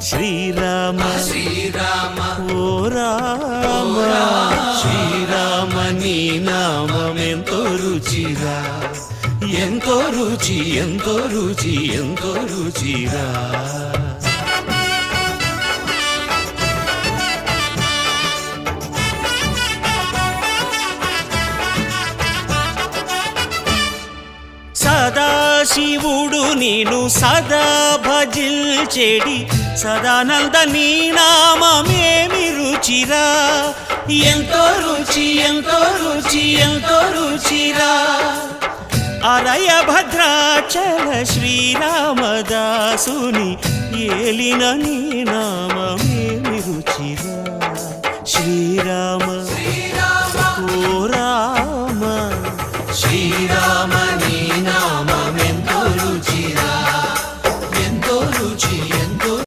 శ్రీరామ శ్రీరామ ఓ రామ శ్రీరామ నీ నామం ఎంతో రుచిరా, ఎంతో రుచి ఎంతో రుచి ఎంతో రుచిరా. సదాశివుడు నేను సదా భజిల్చెడి సదానంద నీ నామమేమి రుచిరా, ఎంతో రుచి ఎంతో రుచి ఎంతో రుచిరా. అరయ భద్రాచల శ్రీరామదాసుని ఏలిన నీ నామమేమి రుచిరా. శ్రీరామ